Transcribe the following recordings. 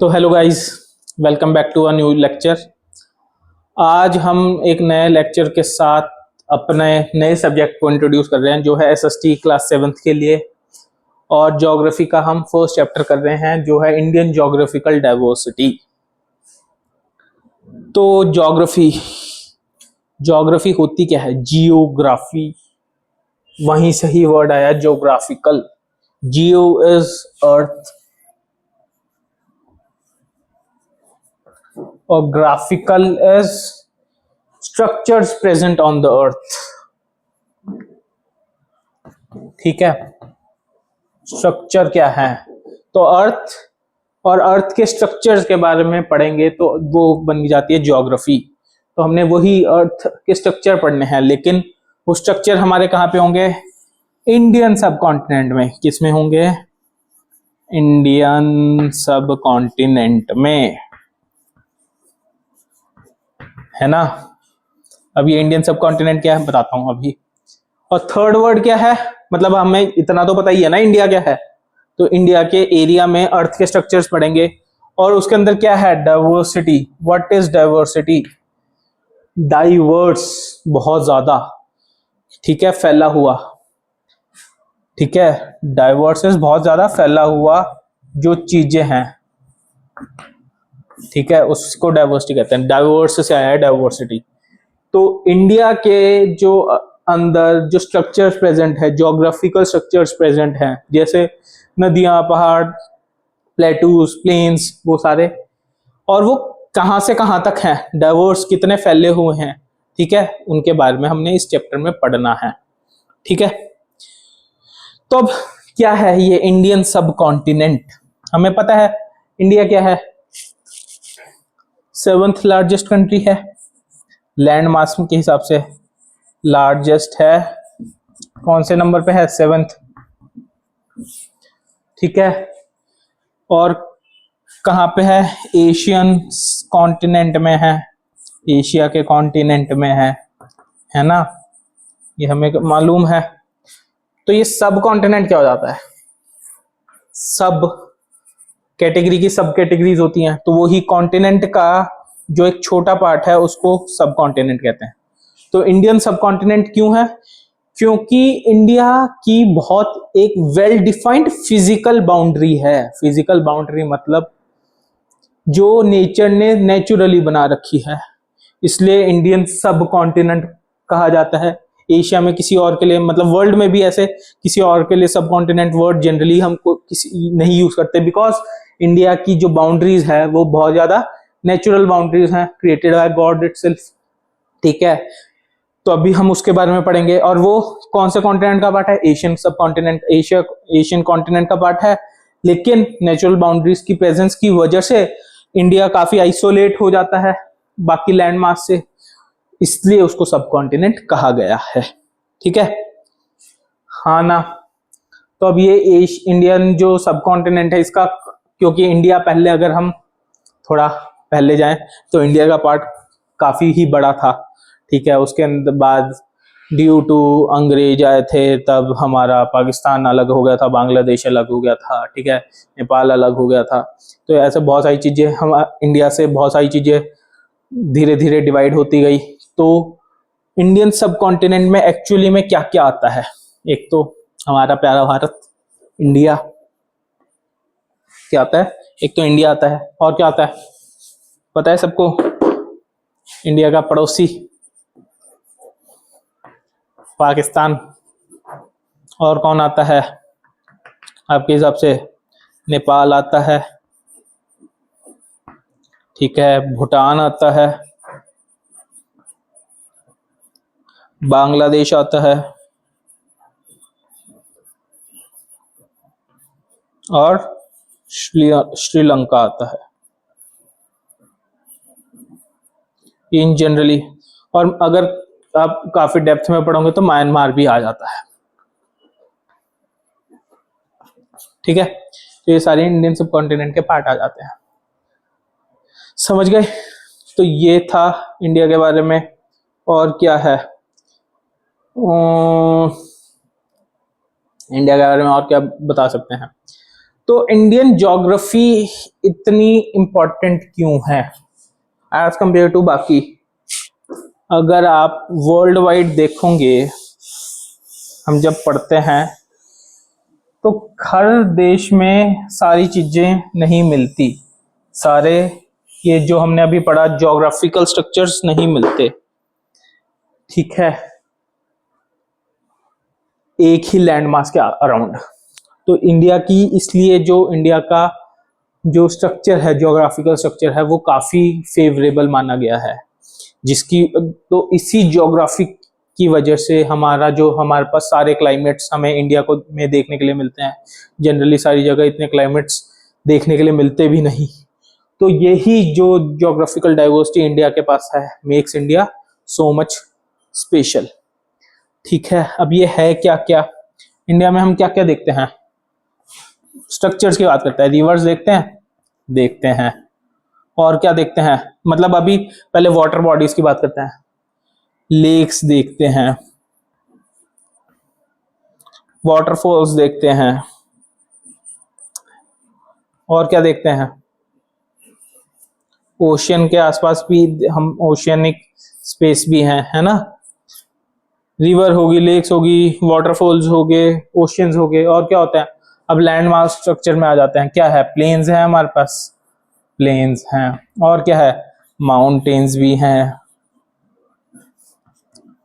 तो hello guys, welcome back to a new lecture. आज हम एक नए लेक्चर के साथ अपने नए सब्जेक्ट को इंट्रोड्यूस कर रहे हैं जो है एसएसटी क्लास 7th के लिए। और ज्योग्राफी का हम फर्स्ट चैप्टर कर रहे हैं जो है इंडियन ज्योग्राफिकल डाइवर्सिटी। तो ज्योग्राफी ज्योग्राफी होती क्या है? जियोग्राफी, वहीं से ही वर्ड आया ज्योग्राफिकल। जियो इज अर्थ और graphical is structures present on the earth. ठीक है, स्ट्रक्चर क्या है? तो अर्थ और अर्थ के स्ट्रक्चर्स के बारे में पढ़ेंगे तो वो बन जाती है ज्योग्राफी। तो हमने वही अर्थ के स्ट्रक्चर पढ़ने हैं, लेकिन वो स्ट्रक्चर हमारे कहाँ पे होंगे? इंडियन सब कॉन्टिनेंट में। किस में होंगे? इंडियन सब कॉन्टिनेंट में, है ना। अब ये इंडियन सब कॉन्टिनेंट क्या है बताता हूं अभी। और थर्ड वर्ड क्या है? मतलब हमें इतना तो पता ही है ना इंडिया क्या है। तो इंडिया के एरिया में अर्थ के स्ट्रक्चर्स पढ़ेंगे और उसके अंदर क्या है? Diversity. What is diversity? Diverse, बहुत ज्यादा, ठीक है, फैला हुआ। ठीक है, डाइवर्स इज बहुत ज्यादा फैला हुआ जो चीजें हैं, ठीक है, उसको डाइवर्सिटी कहते हैं। डाइवर्स से आया है डाइवर्सिटी। तो इंडिया के जो अंदर जो स्ट्रक्चर्स प्रेजेंट है, ज्योग्राफिकल स्ट्रक्चर्स प्रेजेंट हैं, जैसे नदियां, पहाड़, प्लेटूज, प्लेन्स, वो सारे, और वो कहां से कहां तक हैं, डाइवर्स कितने फैले हुए हैं, ठीक है, उनके बारे में हमने इस चैप्टर में पढ़ना है। ठीक है, तो अब क्या है ये इंडियन सब कॉन्टिनेंट? हमें पता है इंडिया क्या है, 7th लार्जेस्ट कंट्री है, लैंड मास के हिसाब से लार्जेस्ट है। कौन से नंबर पे है? 7th। ठीक है, और कहाँ पे है? एशियन कॉन्टिनेंट में है, एशिया के कॉन्टिनेंट में है ना, ये हमें मालूम है। तो ये सब कॉन्टिनेंट क्या हो जाता है? सब कैटेगरी की सब कैटेगरीज होती हैं, तो वही कॉन्टिनेंट का जो एक छोटा पार्ट है उसको सब कॉन्टिनेंट कहते हैं। तो इंडियन सब कॉन्टिनेंट क्यों है? क्योंकि इंडिया की बहुत एक वेल डिफाइंड फिजिकल बाउंड्री है। फिजिकल बाउंड्री मतलब जो नेचर ने नेचुरली बना रखी है, इसलिए इंडियन सब कॉन्टिनेंट कहा जाता है। एशिया में किसी और के लिए, मतलब वर्ल्ड में भी ऐसे किसी और के लिए सब कॉन्टिनेंट वर्ड जनरली हमको किसी नहीं यूज करते, बिकॉज इंडिया की जो बाउंड्रीज है वो बहुत ज्यादा नेचुरल बाउंड्रीज हैं, क्रिएटेड बाय गॉड इटसेल्फ। ठीक है, तो अभी हम उसके बारे में पढ़ेंगे। और वो कौन से कॉन्टिनेंट का पार्ट है? एशियन सब कॉन्टिनेंट, एशियन कॉन्टिनेंट का पार्ट है। लेकिन नेचुरल बाउंड्रीज की प्रेजेंस की वजह से इंडिया काफी आइसोलेट हो जाता है बाकी लैंड मास से, इसलिए उसको सब कॉन्टिनेंट कहा गया है। ठीक है, हाँ ना। तो अब ये इंडियन जो सब कॉन्टिनेंट है इसका, क्योंकि इंडिया पहले, अगर हम थोड़ा पहले जाएं तो इंडिया का पार्ट काफी ही बड़ा था। ठीक है, उसके बाद ड्यू टू अंग्रेज आए थे तब हमारा पाकिस्तान अलग हो गया था, बांग्लादेश अलग हो गया था, ठीक है, नेपाल अलग हो गया था। तो ऐसे बहुत सारी चीजें, हम इंडिया से बहुत सारी चीजें धीरे धीरे डिवाइड होती गई। तो इंडियन सब कॉन्टिनेंट में एक्चुअली में क्या क्या आता है? एक तो हमारा प्यारा भारत इंडिया, क्या आता है? एक तो इंडिया आता है, और क्या आता है पता है सबको? इंडिया का पड़ोसी पाकिस्तान। और कौन आता है आपके हिसाब से? नेपाल आता है, ठीक है, भूटान आता है, बांग्लादेश आता है, और श्रीलंका आता है इन जनरली। और अगर आप काफी डेप्थ में पढ़ोगे तो म्यांमार भी आ जाता है। ठीक है, तो ये सारे इंडियन सब कॉन्टिनेंट के पार्ट आ जाते हैं। समझ गए? तो ये था इंडिया के बारे में। और क्या है इंडिया के बारे में, और क्या बता सकते हैं? तो इंडियन ज्योग्राफी इतनी इंपॉर्टेंट क्यों है एज कंपेयर टू बाकी? अगर आप वर्ल्ड वाइड देखोगे, हम जब पढ़ते हैं तो हर देश में सारी चीजें नहीं मिलती, सारे ये जो हमने अभी पढ़ा ज्योग्राफिकल स्ट्रक्चर्स नहीं मिलते, ठीक है, एक ही लैंड मास के अराउंड। तो इंडिया की, इसलिए जो इंडिया का जो स्ट्रक्चर है, ज्योग्राफिकल स्ट्रक्चर है, वो काफी फेवरेबल माना गया है, जिसकी तो इसी ज्योग्राफी की वजह से हमारे पास सारे क्लाइमेट्स हमें इंडिया को में देखने के लिए मिलते हैं। जनरली सारी जगह इतने क्लाइमेट्स देखने के लिए मिलते भी नहीं। तो यही जो ज्योग्राफिकल डाइवर्सिटी इंडिया के पास है makes India so much special, ठीक है। अब ये है क्या क्या, इंडिया में हम क्या क्या देखते हैं? स्ट्रक्चर्स की बात करते हैं, रिवर्स देखते हैं, और क्या देखते हैं, मतलब अभी पहले वाटर बॉडीज की बात करते हैं, लेक्स देखते हैं, वाटरफॉल्स देखते हैं, और क्या देखते हैं, ओशियन के आसपास भी हम ओशियनिक स्पेस भी है ना, रिवर होगी, लेक्स होगी, वाटरफॉल्स हो गए, ओशियंस हो गए, और क्या होता है? अब लैंड मास स्ट्रक्चर में आ जाते हैं, क्या है? प्लेन्स है हमारे पास, प्लेन्स हैं, और क्या है? माउंटेन्स भी हैं,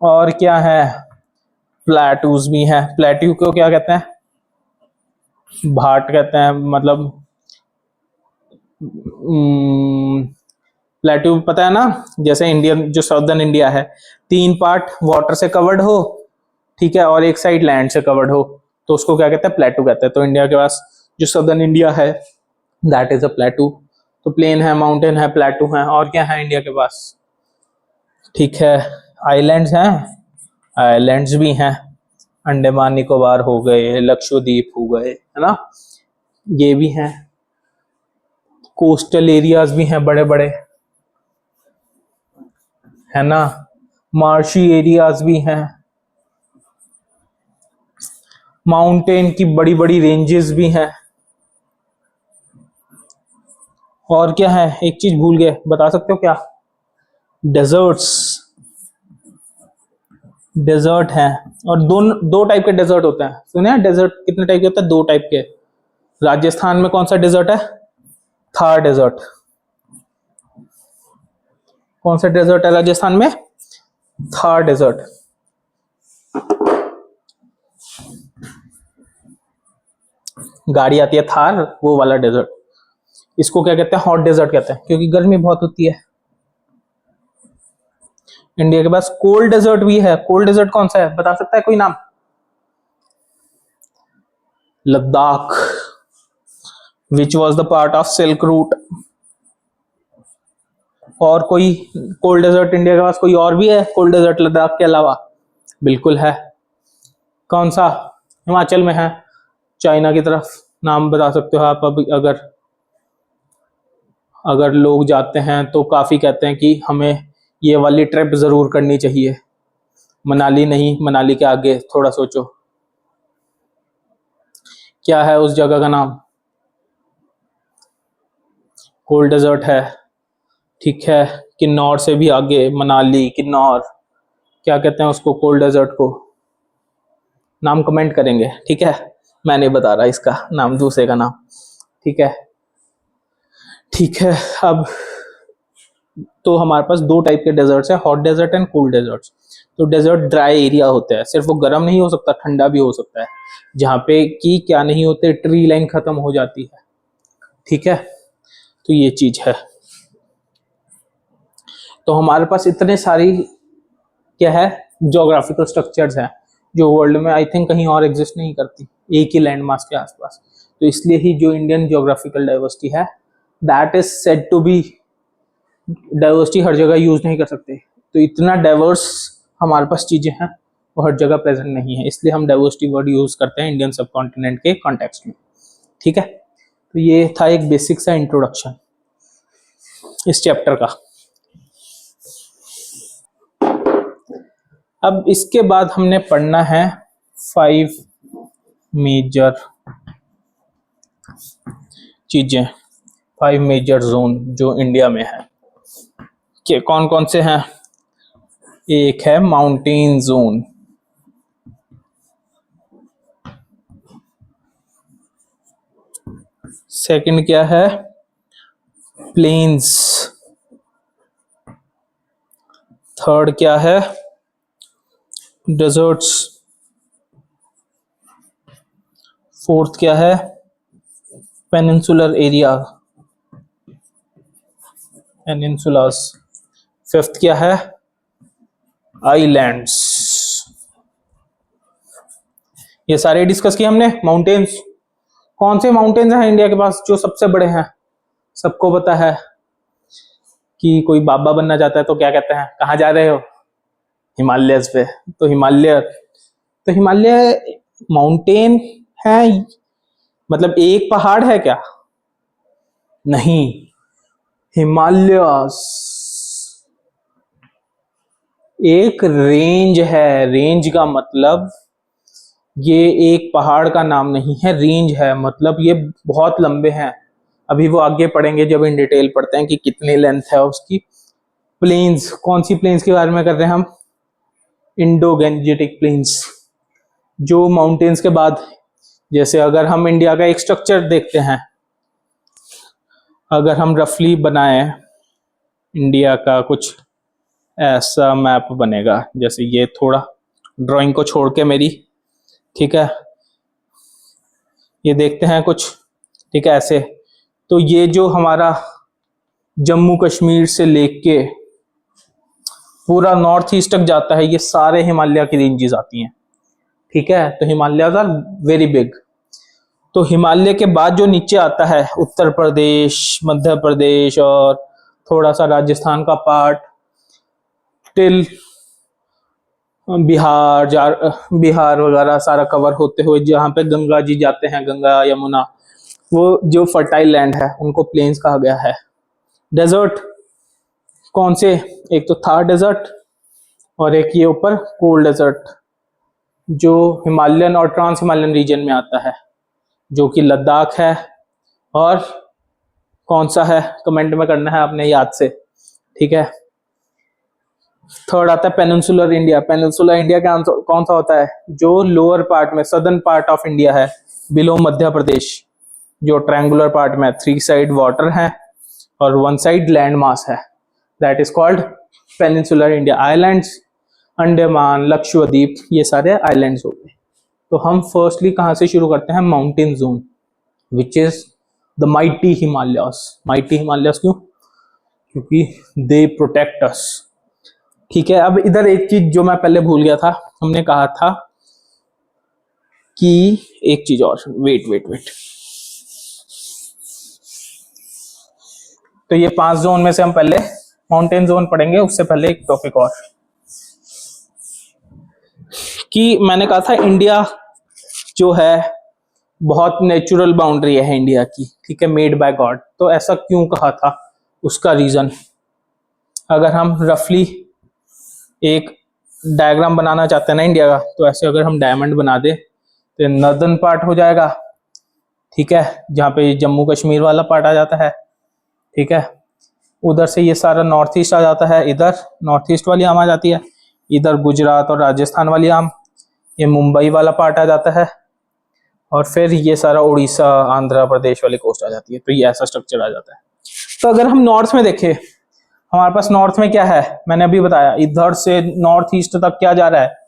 और क्या है? प्लेटूज भी हैं। प्लेट्यू को क्या कहते हैं? भाट कहते हैं, मतलब प्लेट्यू पता है ना, जैसे इंडियन जो साउदर्न इंडिया है, 3 पार्ट वाटर से कवर्ड हो, ठीक है, और एक साइड लैंड से कवर्ड हो, तो उसको क्या कहते हैं? प्लेटू कहते हैं। तो इंडिया के पास जो साउदर्न इंडिया है दैट इज अ प्लेटू। तो प्लेन है, माउंटेन है, प्लेटू है, और क्या है इंडिया के पास? ठीक है, आइलैंड्स हैं, आइलैंड्स भी हैं, अंडमान निकोबार हो गए, लक्षद्वीप हो गए, है ना, ये भी हैं। कोस्टल एरियाज भी हैं बड़े बड़े, है ना, मार्शी एरियाज भी हैं, माउंटेन की बड़ी बड़ी रेंजेस भी हैं, और क्या है? एक चीज भूल गए, बता सकते हो क्या? डेजर्ट्स, डेजर्ट है, और दो टाइप के डेजर्ट होते हैं, सुने हैं? डेजर्ट कितने टाइप के होते हैं? 2 टाइप के। राजस्थान में कौन सा डेजर्ट है? थार डेजर्ट। कौन सा डेजर्ट है राजस्थान में? थार डेजर्ट। गाड़ी आती है थार, वो वाला डेजर्ट। इसको क्या कहते हैं? हॉट डेजर्ट कहते हैं, क्योंकि गर्मी बहुत होती है। इंडिया के पास कोल्ड डेजर्ट भी है। कोल्ड डेजर्ट कौन सा है, बता सकता है कोई नाम? Ladakh, which was the part of silk route. और कोई कोल्ड डेजर्ट इंडिया के पास कोई और भी है कोल्ड डेजर्ट लद्दाख के अलावा? बिल्कुल है। कौन सा? हिमाचल में है, चाइना की तरफ। नाम बता सकते हो आप? अब अगर अगर लोग जाते हैं तो काफी कहते हैं कि हमें ये वाली ट्रिप जरूर करनी चाहिए। मनाली नहीं, मनाली के आगे थोड़ा सोचो, क्या है उस जगह का नाम? कोल्ड डेजर्ट है, ठीक है। किन्नौर से भी आगे, मनाली, किन्नौर, क्या कहते हैं उसको, कोल्ड डेजर्ट को? नाम कमेंट करेंगे, ठीक है, मैं नहीं बता रहा इसका नाम, दूसरे का नाम, ठीक है। ठीक है, अब तो हमारे पास 2 टाइप के डेजर्ट्स है, hot desert and cool deserts. तो डेजर्ट ड्राई एरिया होता है, सिर्फ वो गर्म नहीं हो सकता, ठंडा भी हो सकता है, जहाँ पे कि क्या नहीं होते, ट्री लाइन खत्म हो जाती है, ठीक है। तो ये चीज है। तो हमारे पास इतने सारी क्या है, ज्योग्राफिकल स्ट्रक्चर्स हैं, जो वर्ल्ड में आई थिंक कहीं और एग्जिस्ट नहीं करती, एक ही लैंड मास के आसपास। तो इसलिए ही जो इंडियन ज्योग्राफिकल डाइवर्सिटी है that is said to be, diversity हर जगह यूज नहीं कर सकते, तो इतना डाइवर्स हमारे पास चीजें हैं वो हर जगह प्रेजेंट नहीं है, इसलिए हम डाइवर्सिटी वर्ड यूज करते हैं इंडियन सब कॉन्टिनेंट के कॉन्टेक्स्ट में, ठीक है। तो ये था एक बेसिक सा इंट्रोडक्शन इस चैप्टर का। अब इसके बाद हमने पढ़ना है 5 मेजर चीजें, 5 मेजर जोन जो इंडिया में है, कि कौन कौन से हैं? एक है माउंटेन जोन, सेकंड क्या है? प्लेन्स, थर्ड क्या है? डेजर्ट्स, फोर्थ क्या है? पेनिनसुलर एरिया, पेनिनसुलास, फिफ्थ क्या है? आइलैंड्स। ये सारे डिस्कस किए हमने। माउंटेन्स, कौन से माउंटेन्स हैं इंडिया के पास जो सबसे बड़े हैं? सबको पता है कि कोई बाबा बनना चाहता है तो क्या कहते हैं, कहाँ जा रहे हो? हिमालयस पे। तो हिमालय माउंटेन है, मतलब एक पहाड़ है क्या? नहीं, हिमालयस एक रेंज है। रेंज का मतलब ये एक पहाड़ का नाम नहीं है, रेंज है, मतलब ये बहुत लंबे हैं। अभी वो आगे पढ़ेंगे जब इन डिटेल पढ़ते हैं कि कितनी लेंथ है उसकी। प्लेन्स, कौन सी प्लेन्स के बारे में कर रहे हैं हम? इंडो गैंजेटिक प्लेन्स, जो माउंटेन्स के बाद, जैसे अगर हम इंडिया का एक स्ट्रक्चर देखते हैं, अगर हम रफली बनाए इंडिया का कुछ ऐसा मैप बनेगा, जैसे ये थोड़ा ड्राइंग को छोड़ के मेरी, ठीक है, ये देखते हैं कुछ, ठीक है, ऐसे। तो ये जो हमारा जम्मू कश्मीर से लेके पूरा नॉर्थ ईस्ट तक जाता है, ये सारे हिमालय की रेंजेस आती हैं, ठीक है। तो हिमालयाज आर वेरी बिग। तो हिमालय के बाद जो नीचे आता है, उत्तर प्रदेश, मध्य प्रदेश और थोड़ा सा राजस्थान का पार्ट, टिल बिहार, बिहार वगैरह सारा कवर होते हुए जहाँ पे गंगा जी जाते हैं, गंगा यमुना, वो जो फर्टाइल लैंड है उनको प्लेन्स कहा गया है। डेजर्ट कौन से? एक तो थार डेजर्ट और एक ये ऊपर कोल्ड डेजर्ट, जो हिमालयन और ट्रांस हिमालयन रीजन में आता है, जो कि लद्दाख है। और कौन सा है कमेंट में करना है आपने याद से, ठीक है। थर्ड आता है पेनिनसुलर इंडिया। पेनिनसुलर इंडिया का कौन सा होता है? जो लोअर पार्ट में, सदर्न पार्ट ऑफ इंडिया है, बिलो मध्य प्रदेश, जो ट्रायंगुलर पार्ट में 3 साइड वाटर है और 1 साइड लैंड मास है, that is called peninsular India. Islands, Andaman, Lakshadweep, ये सारे आइलैंड्स हो गए। तो हम फर्स्टली कहां से शुरू करते हैं? Mountain zone, which is the mighty Himalayas. Mighty Himalayas क्यों? क्योंकि दे प्रोटेक्ट अस, ठीक है। अब इधर एक चीज जो मैं पहले भूल गया था, हमने कहा था कि एक चीज और, वेट वेट वेट, तो ये 5 जोन में से हम पहले माउंटेन जोन पढ़ेंगे, उससे पहले एक टॉपिक और, कि मैंने कहा था इंडिया जो है बहुत नेचुरल बाउंड्री है इंडिया की, ठीक है, मेड बाय गॉड। तो ऐसा क्यों कहा था? उसका रीजन, अगर हम रफली एक डायग्राम बनाना चाहते हैं ना इंडिया का, तो ऐसे अगर हम डायमंड बना दे तो नॉर्दर्न पार्ट हो जाएगा, ठीक है, जहाँ पे जम्मू कश्मीर वाला पार्ट आ जाता है, ठीक है। उधर से ये सारा नॉर्थ ईस्ट आ जाता है, इधर नॉर्थ ईस्ट वाली आम आ जाती है, इधर गुजरात और राजस्थान वाली आम, ये मुंबई वाला पार्ट आ जाता है, और फिर ये सारा उड़ीसा, आंध्र प्रदेश वाली कोस्ट आ जाती है। तो ये ऐसा स्ट्रक्चर आ जाता है। तो अगर हम नॉर्थ में देखें, हमारे पास नॉर्थ में क्या है? मैंने अभी बताया, इधर से नॉर्थ ईस्ट तक क्या जा रहा है?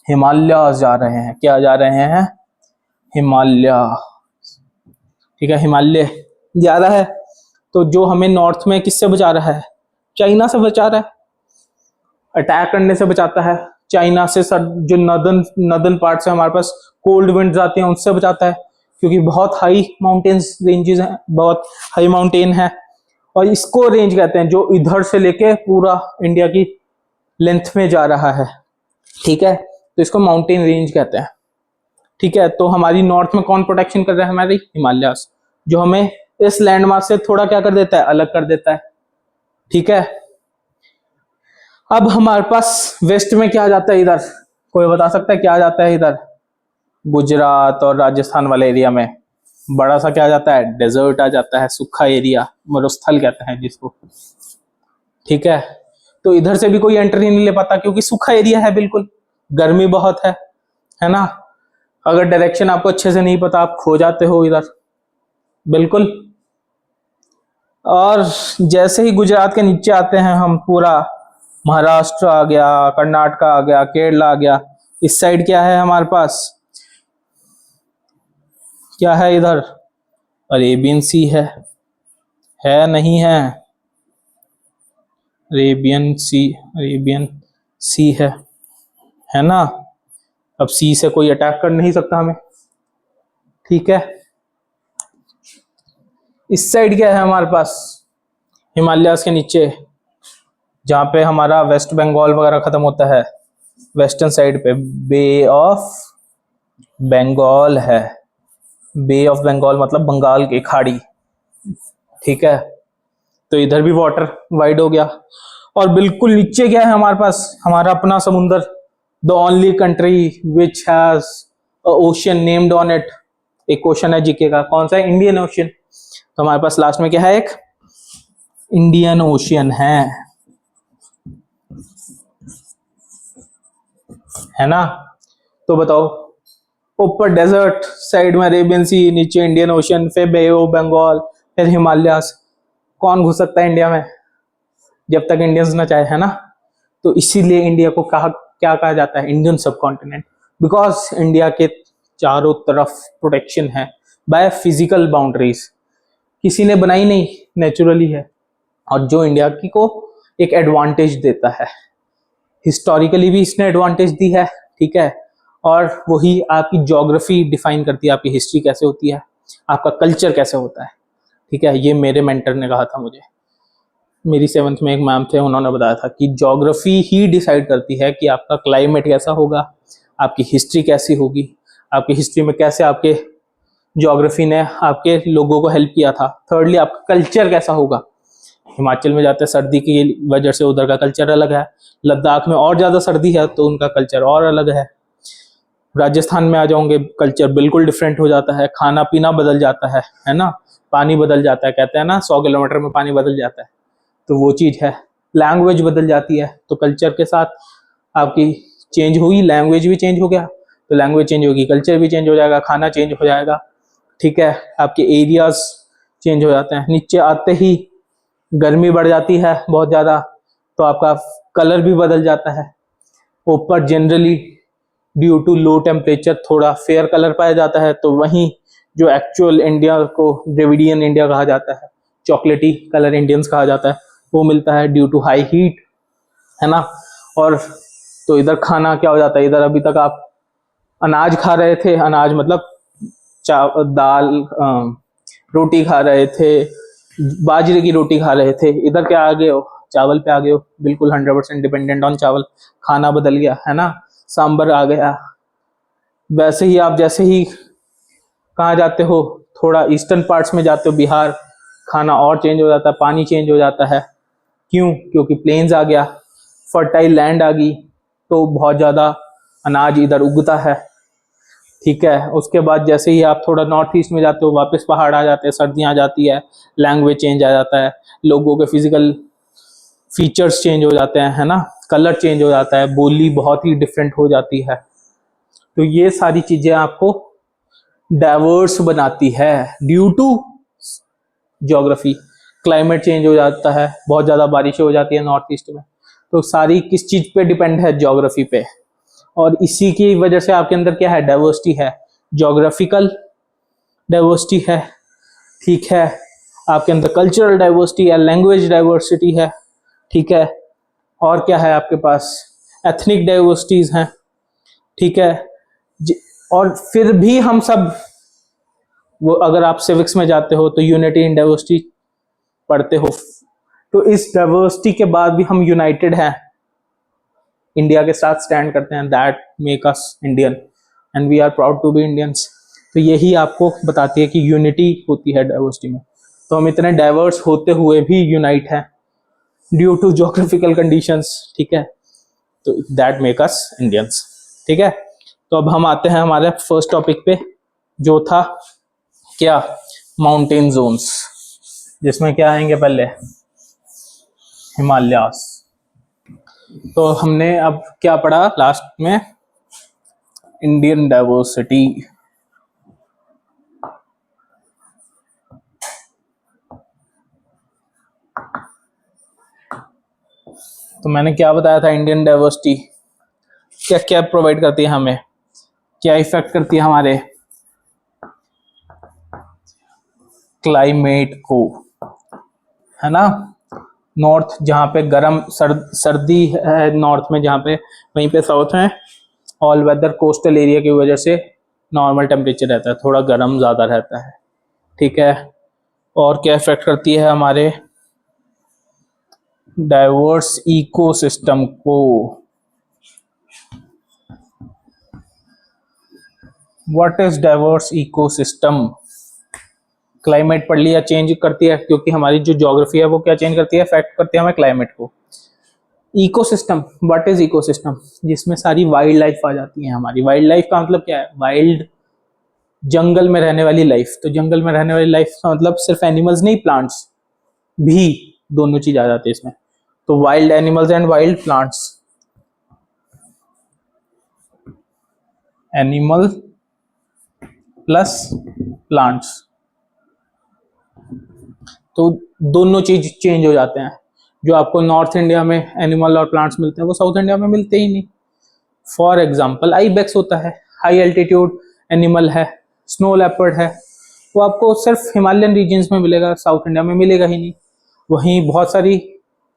हिमालय जा रहे हैं। क्या जा रहे हैं? हिमालय, ठीक है, हिमालय जा रहा है। तो जो हमें नॉर्थ में किससे बचा रहा है? चाइना से बचा रहा है, अटैक करने से बचाता है। चाइना से जो नदर्न पार्ट से हमारे पास कोल्ड विंड्स आती हैं उससे बचाता है, क्योंकि बहुत हाई माउंटेन्स रेंजेस हैं, बहुत हाई माउंटेन है। और इसको रेंज कहते हैं जो इधर से लेके पूरा इंडिया की लेंथ में जा रहा है, ठीक है, तो इसको माउंटेन रेंज कहते हैं, ठीक है। तो हमारी नॉर्थ में कौन प्रोटेक्शन कर रहा है? हमारी हिमालयस, जो हमें इस लैंडमार्क से थोड़ा क्या कर देता है? अलग कर देता है, ठीक है। अब हमारे पास वेस्ट में क्या जाता है? इधर कोई बता सकता है क्या जाता है? इधर गुजरात और राजस्थान वाले एरिया में बड़ा सा क्या आ जाता है, डेजर्ट आ जाता है, सूखा एरिया, मरुस्थल कहते हैं जिसको, ठीक है। तो इधर से भी कोई एंट्री नहीं ले पाता क्योंकि सूखा एरिया है, बिल्कुल गर्मी बहुत है ना। अगर डायरेक्शन आपको अच्छे से नहीं पता, आप खो जाते हो इधर, बिल्कुल। और जैसे ही गुजरात के नीचे आते हैं हम, पूरा महाराष्ट्र आ गया, कर्नाटक आ गया, केरला आ गया, इस साइड क्या है हमारे पास, क्या है इधर, अरेबियन सी है नहीं है, अरेबियन सी है ना। अब सी से कोई अटैक कर नहीं सकता हमें, ठीक है। इस साइड क्या है हमारे पास, हिमालयास के नीचे, जहां पे हमारा वेस्ट बंगाल वगैरह खत्म होता है, वेस्टर्न साइड पे बे ऑफ बंगाल है, बे ऑफ बंगाल मतलब बंगाल की खाड़ी, ठीक है। तो इधर भी वाटर वाइड हो गया। और बिल्कुल नीचे क्या है हमारे पास, हमारा अपना समुंदर, the only country which has ocean named on it. एक क्वेश्चन है जीके का, कौन सा है, इंडियन ओशियन। तो हमारे पास लास्ट में क्या है, एक इंडियन ओशियन है ना। तो बताओ, ऊपर डेजर्ट, साइड में अरेबियन सी, नीचे इंडियन ओशियन, फिर बे ऑफ बंगाल, फिर हिमालयास, कौन घुस सकता है इंडिया में जब तक इंडियंस ना चाहे, है ना। तो इसीलिए इंडिया को क्या कहा जाता है, इंडियन सब कॉन्टिनेंट, बिकॉज इंडिया के चारों तरफ प्रोटेक्शन है बाय फिजिकल बाउंड्रीज, किसी ने बनाई नहीं, नेचुरली है। और जो इंडिया की को एक एडवांटेज देता है, हिस्टोरिकली भी इसने एडवांटेज दी है, ठीक है। और वही आपकी ज्योग्राफी डिफाइन करती है, आपकी हिस्ट्री कैसे होती है, आपका कल्चर कैसे होता है, ठीक है। ये मेरे मेंटर ने कहा था मुझे, मेरी 7th में एक मैम थे, उन्होंने बताया था कि ज्योग्राफी ही डिसाइड करती है कि आपका क्लाइमेट कैसा होगा, आपकी हिस्ट्री कैसी होगी, आपकी हिस्ट्री में कैसे आपके ज्योग्राफी ने आपके लोगों को हेल्प किया था। थर्डली, आपका कल्चर कैसा होगा। हिमाचल में जाते हैं सर्दी की वजह से, उधर का कल्चर अलग है। लद्दाख में और ज़्यादा सर्दी है तो उनका कल्चर और अलग है। राजस्थान में आ जाओगे, कल्चर बिल्कुल डिफरेंट हो जाता है, खाना पीना बदल जाता है ना। पानी बदल जाता है, कहते हैं ना 100 किलोमीटर में पानी बदल जाता है, तो वो चीज़ है। लैंग्वेज बदल जाती है, तो कल्चर के साथ आपकी चेंज हुई, लैंग्वेज भी चेंज हो गया, तो लैंग्वेज चेंज होगी, कल्चर भी चेंज हो जाएगा, खाना चेंज हो जाएगा, ठीक है। आपके एरियाज चेंज हो जाते हैं। नीचे आते ही गर्मी बढ़ जाती है बहुत ज़्यादा, तो आपका कलर भी बदल जाता है। ऊपर generally due to low temperature थोड़ा फेयर कलर पाया जाता है, तो वहीं जो एक्चुअल इंडिया को द्रविडियन इंडिया कहा जाता है, चॉकलेटी कलर इंडियंस कहा जाता है, वो मिलता है ड्यू टू हाई हीट, है ना। और तो इधर खाना क्या हो जाता है, इधर अभी तक आप अनाज खा रहे थे, अनाज मतलब दाल, रोटी खा रहे थे, बाजरे की रोटी खा रहे थे, इधर क्या आ गए हो, चावल पे आ गए हो, बिल्कुल 100% डिपेंडेंट ऑन चावल। खाना बदल गया, है ना, सांबर आ गया। वैसे ही आप जैसे ही कहाँ जाते हो, थोड़ा ईस्टर्न पार्ट्स में जाते हो, बिहार, खाना और चेंज हो जाता है, पानी चेंज हो जाता है। क्यों, क्योंकि प्लेन्स आ गया, फर्टाइल लैंड आ गई, तो बहुत ज़्यादा अनाज इधर उगता है, ठीक है। उसके बाद जैसे ही आप थोड़ा नॉर्थ ईस्ट में जाते हो, वापस पहाड़ आ जाते हैं, सर्दियाँ आ जाती है, लैंग्वेज चेंज आ जाता है, लोगों के फिजिकल फीचर्स चेंज हो जाते हैं, है ना, कलर चेंज हो जाता है, बोली बहुत ही डिफरेंट हो जाती है। तो ये सारी चीज़ें आपको डाइवर्स बनाती है due to geography. Climate change हो जाता है, बहुत ज़्यादा बारिशें हो जाती है नॉर्थ ईस्ट में, तो सारी किस चीज़ पे डिपेंड है, ज्योग्राफी पे। और इसी की वजह से आपके अंदर क्या है, डाइवर्सिटी है, ज्योग्राफिकल डाइवर्सिटी है, ठीक है। आपके अंदर कल्चरल डाइवर्सिटी है, लैंग्वेज डाइवर्सिटी है, ठीक है। और क्या है आपके पास, एथनिक डाइवर्सिटीज हैं, ठीक है। और फिर भी हम सब, वो अगर आप सिविक्स में जाते हो तो यूनिटी इन डाइवर्सिटी पढ़ते हो, तो इस डाइवर्सिटी के बाद भी हम यूनाइटेड हैं, इंडिया के साथ स्टैंड करते हैं, that make us Indian and we are proud to be Indians. तो यही आपको बताती है कि यूनिटी होती है डाइवर्सिटी में। तो हम इतने डाइवर्स होते हुए भी यूनाइट हैं ड्यू टू ज्योग्राफिकल कंडीशंस, ठीक है। तो दैट मेक अस इंडियंस, ठीक है। तो अब हम आते हैं हमारे फर्स्ट टॉपिक पे, जो था क्या माउंटेन जोन्स, जिसमें क्या आएंगे पहले हिमालयास। तो हमने अब क्या पढ़ा लास्ट में, इंडियन डाइवर्सिटी। तो मैंने क्या बताया था, इंडियन डाइवर्सिटी क्या क्या प्रोवाइड करती है हमें, क्या इफेक्ट करती है हमारे क्लाइमेट को, है ना। नॉर्थ जहाँ पे गर्म सर्दी है नॉर्थ में, जहाँ पे वहीं पे साउथ में ऑल वेदर कोस्टल एरिया की वजह से नॉर्मल टेम्परेचर रहता है, थोड़ा गर्म ज़्यादा रहता है, ठीक है। और क्या इफेक्ट करती है हमारे डाइवर्स इकोसिस्टम को। What is diverse ecosystem. Climate पढ़ लिया, चेंज करती है, क्योंकि हमारी जो ज्योग्राफी है वो क्या चेंज करती है, इफेक्ट करती है हमें क्लाइमेट को। इकोसिस्टम, व्हाट इज इकोसिस्टम, जिसमें सारी वाइल्ड लाइफ आ जाती है हमारी। वाइल्ड लाइफ का मतलब क्या है, वाइल्ड जंगल में रहने वाली लाइफ। तो जंगल में रहने वाली लाइफ का मतलब सिर्फ एनिमल्स नहीं, प्लांट्स भी, दोनों चीज आ जाती है इसमें। तो wild animals and wild plants, animal plus plants, तो दोनों चीज चेंज हो जाते हैं। जो आपको नॉर्थ इंडिया में एनिमल और प्लांट्स मिलते हैं वो साउथ इंडिया में मिलते ही नहीं। फॉर एग्जाम्पल आइबेक्स होता है, हाई एल्टीट्यूड एनिमल है, स्नो लेपर्ड है, वो आपको सिर्फ हिमालयन रीजन्स में मिलेगा, साउथ इंडिया में मिलेगा ही नहीं। वहीं बहुत सारी,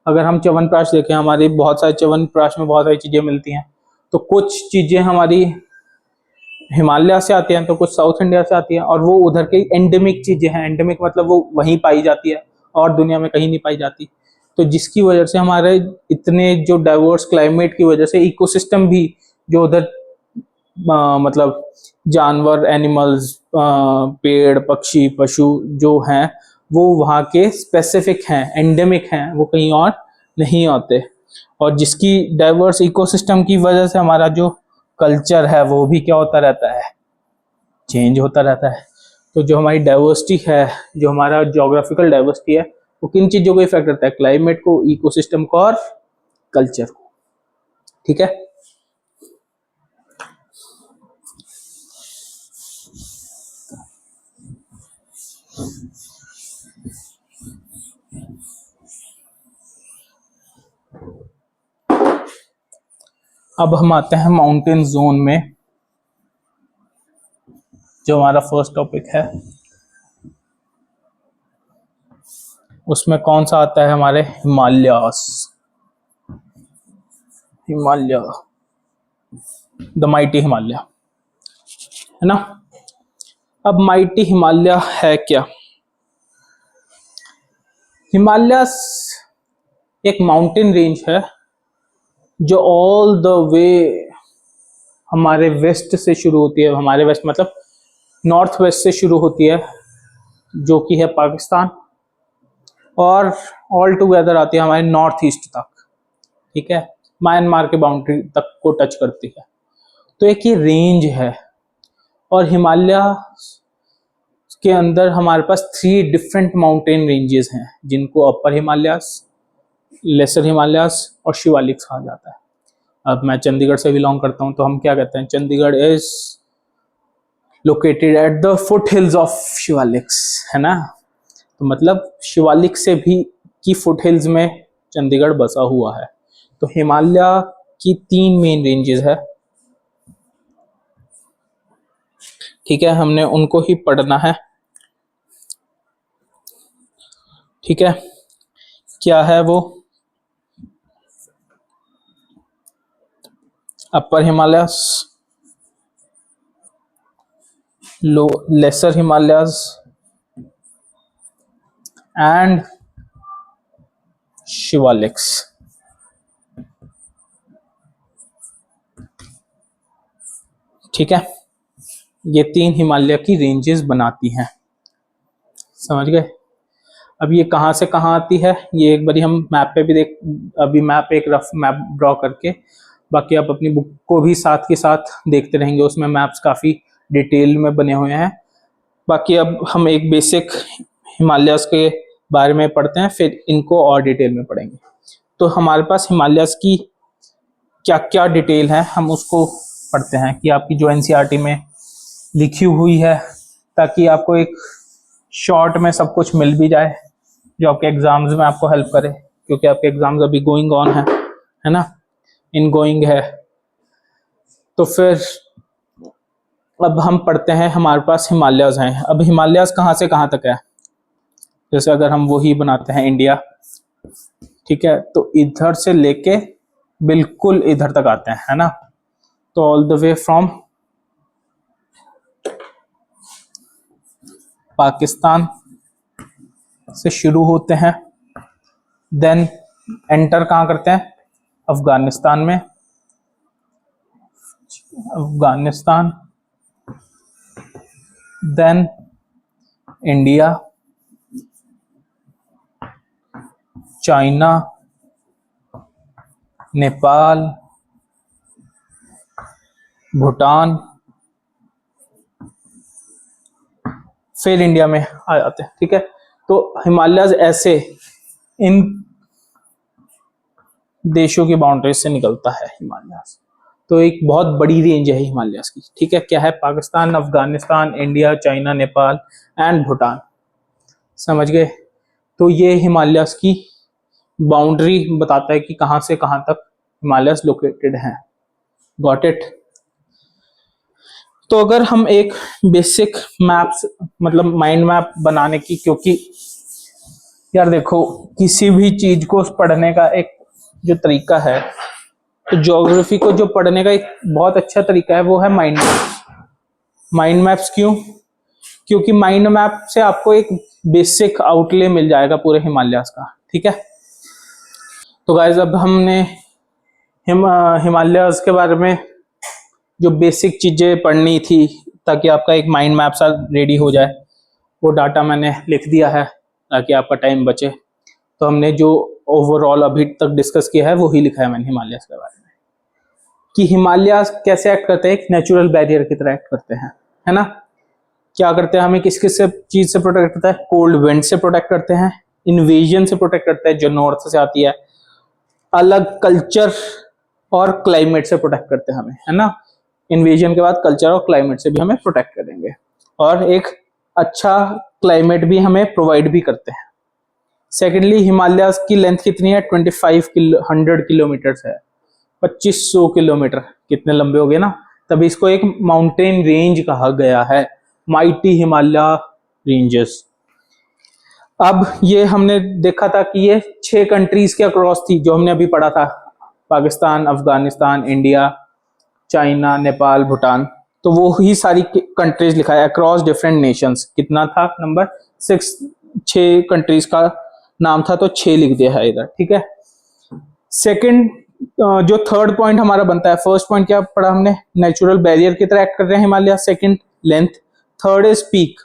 अगर हम च्यवनप्राश देखें, हमारी बहुत सारे च्यवनप्राश में बहुत सारी चीज़ें मिलती हैं। तो कुछ चीज़ें हमारी हिमालय से आती हैं, तो कुछ साउथ इंडिया से आती हैं, और वो उधर की एंडेमिक चीज़ें हैं। एंडेमिक मतलब वो वहीं पाई जाती है और दुनिया में कहीं नहीं पाई जाती। तो जिसकी वजह से हमारे इतने जो डाइवर्स क्लाइमेट की वजह से इकोसिस्टम भी, जो उधर मतलब जानवर, एनिमल्स, पेड़ पक्षी पशु जो हैं, वो वहाँ के स्पेसिफिक हैं, एंडेमिक हैं, वो कहीं और नहीं आते। और जिसकी डाइवर्स इकोसिस्टम की वजह से हमारा जो कल्चर है वो भी क्या होता रहता है, चेंज होता रहता है। तो जो हमारी डाइवर्सिटी है, जो हमारा ज्योग्राफिकल डाइवर्सिटी है, वो किन चीज़ों को इफेक्ट करता है, क्लाइमेट को, इकोसिस्टम को और कल्चर को, ठीक है। अब हम आते हैं माउंटेन जोन में, जो हमारा फर्स्ट टॉपिक है। उसमें कौन सा आता है, हमारे हिमालयास, हिमालय, द माइटी हिमालय, है ना। अब माइटी हिमालय है क्या। हिमालयास एक माउंटेन रेंज है जो ऑल द वे हमारे वेस्ट से शुरू होती है। हमारे वेस्ट मतलब नॉर्थ वेस्ट से शुरू होती है, जो कि है पाकिस्तान, और ऑल टुगेदर आती है हमारे नॉर्थ ईस्ट तक, ठीक है, म्यांमार के बाउंड्री तक को टच करती है। तो एक ये रेंज है, और हिमालय के अंदर हमारे पास 3 डिफरेंट माउंटेन रेंजेस हैं, जिनको अपर हिमालयास, लेसर हिमालयास और शिवालिक्स कहा जाता है। अब मैं चंडीगढ़ से बिलोंग करता हूं, तो हम क्या कहते हैं, Chandigarh is located at the foot hills of Shivaliks, है ना। तो मतलब शिवालिक से भी की फुट हिल्स में चंडीगढ़ बसा हुआ है। तो हिमालय की 3 मेन रेंजेस है, ठीक है, हमने उनको ही पढ़ना है, ठीक है। क्या है वो, upper Himalayas, lesser Himalayas and Shivaliks, ठीक है। ये 3 हिमालय की रेंजेस बनाती हैं, समझ गए। अब ये कहाँ से कहाँ आती है, ये एक बारी हम मैप पे भी देख, अभी मैप एक रफ मैप ड्रॉ करके, बाकी आप अपनी बुक को भी साथ के साथ देखते रहेंगे, उसमें मैप्स काफ़ी डिटेल में बने हुए हैं। बाकी अब हम एक बेसिक हिमालयस के बारे में पढ़ते हैं, फिर इनको और डिटेल में पढ़ेंगे। तो हमारे पास हिमालयस की क्या क्या डिटेल है हम उसको पढ़ते हैं, कि आपकी जो एनसीईआरटी में लिखी हुई है, ताकि आपको एक शॉर्ट में सब कुछ मिल भी जाए जो आपके एग्जाम्स में आपको हेल्प करे, क्योंकि आपके एग्जाम्स अभी गोइंग ऑन है ना, इन गोइंग है। तो फिर अब हम पढ़ते हैं, हमारे पास हिमालयस हैं। अब हिमालयस कहाँ से कहाँ तक है, जैसे अगर हम वही बनाते हैं इंडिया, ठीक है, तो इधर से लेके बिल्कुल इधर तक आते हैं, है ना। तो all the way from Pakistan से शुरू होते हैं, देन एंटर कहाँ करते हैं, अफगानिस्तान में, Afghanistan, then India, China, Nepal, Bhutan, फिर इंडिया में आ जाते हैं, ठीक है। तो हिमालयस ऐसे इन देशों की बाउंड्रीज से निकलता है हिमालयस। तो एक बहुत बड़ी रेंज है हिमालयस की, ठीक है। क्या है, Pakistan, Afghanistan, India, China, Nepal and Bhutan, समझ गए। तो ये हिमालयस की बाउंड्री बताता है कि कहां से कहां तक हिमालयस लोकेटेड हैं। Got it. तो अगर हम एक बेसिक मैप्स मतलब माइंड मैप बनाने की, क्योंकि यार देखो किसी भी चीज को पढ़ने का एक जो तरीका है, तो ज्योग्राफी को जो पढ़ने का एक बहुत अच्छा तरीका है वो है माइंड मैप्स। माइंड मैप्स क्यों? क्योंकि माइंड मैप से आपको एक बेसिक आउटले मिल जाएगा पूरे हिमालयस का, ठीक है। तो गाइस अब हमने हिमालयस के बारे में जो बेसिक चीजें पढ़नी थी ताकि आपका एक माइंड मैप सा रेडी हो जाए, वो डाटा मैंने लिख दिया है ताकि आपका टाइम बचे। तो हमने जो ओवरऑल अभी तक डिस्कस किया है वही लिखा है मैंने हिमालयस के बारे में, कि हिमालयस कैसे एक्ट करते हैं, एक नेचुरल बैरियर की तरह एक्ट करते हैं, है ना। क्या करते हैं, हमें किस किस से चीज से प्रोटेक्ट करता है, कोल्ड विंड से प्रोटेक्ट करते हैं, इन्वेजन से प्रोटेक्ट करता है जो नॉर्थ से आती है, अलग कल्चर और क्लाइमेट से प्रोटेक्ट करते हैं हमें, है ना। इन्वेजन के बाद कल्चर और क्लाइमेट से भी हमें प्रोटेक्ट करेंगे, और एक अच्छा क्लाइमेट भी हमें प्रोवाइड भी करते हैं। सेकेंडली, हिमालयस की लेंथ कितनी है, 100 किलोमीटर है, 2500 किलोमीटर, कितने लंबे हो गए ना, तभी इसको एक माउंटेन रेंज कहा गया है, माइटी हिमालय रेंजेस। अब ये हमने देखा था कि ये 6 कंट्रीज के अक्रॉस थी जो हमने अभी पढ़ा था, पाकिस्तान, अफगानिस्तान, इंडिया, चाइना, नेपाल, भूटान। तो वो ही सारी कंट्रीज लिखा है अक्रॉस डिफरेंट नेशंस। कितना था नंबर 6 कंट्रीज का नाम था, तो 6 लिख दिया है इधर, ठीक है। सेकंड जो थर्ड पॉइंट हमारा बनता है, फर्स्ट पॉइंट क्या पढ़ा हमने, नेचुरल बैरियर की तरह एक्ट कर रहे हैं Himalaya, second length, third is peak.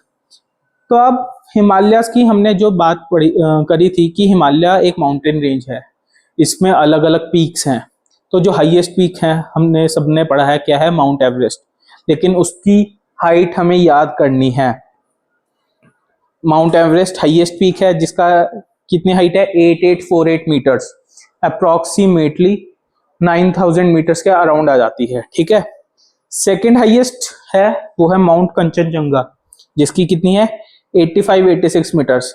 तो अब हिमालयस की हमने जो बात करी थी कि हिमालय एक माउंटेन रेंज है, इसमें अलग अलग पीक्स हैं। तो जो हाईएस्ट पीक है हमने सबने पढ़ा है क्या है, माउंट एवरेस्ट, लेकिन उसकी हाइट हमें याद करनी है। माउंट एवरेस्ट हाईएस्ट पीक है जिसका कितनी हाइट है, 8848 मीटर्स, अप्रोक्सीमेटली 9000 मीटर्स के अराउंड आ जाती है, ठीक है। सेकेंड हाईएस्ट है वो है माउंट कंचनजंगा, जिसकी कितनी है 8586 मीटर्स,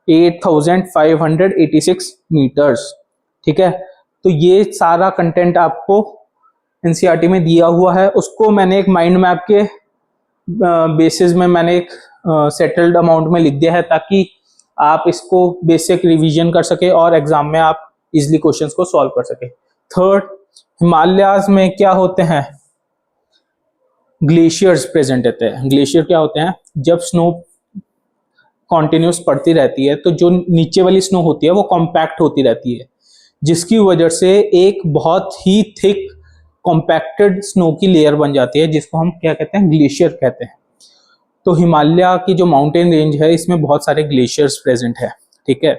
8586 मीटर्स, ठीक है। तो ये सारा कंटेंट आपको एनसीईआरटी में दिया हुआ है, उसको मैंने एक माइंड मैप के बेसिस में मैंने एक सेटल्ड अमाउंट में लिख दिया है, ताकि आप इसको बेसिक रिवीजन कर सके और एग्जाम में आप इजिली क्वेश्चंस को सॉल्व कर सके। थर्ड, हिमालयाज में क्या होते हैं, ग्लेशियर्स प्रेजेंट होते हैं। ग्लेशियर क्या होते हैं, जब स्नो कॉन्टिन्यूस पड़ती रहती है तो जो नीचे वाली स्नो होती है वो कॉम्पैक्ट होती रहती है, जिसकी वजह से एक बहुत ही थिक कॉम्पैक्टेड स्नो की लेयर बन जाती है, जिसको हम क्या कहते हैं, ग्लेशियर कहते हैं। तो हिमालय की जो माउंटेन रेंज है इसमें बहुत सारे ग्लेशियर्स प्रेजेंट है, ठीक है।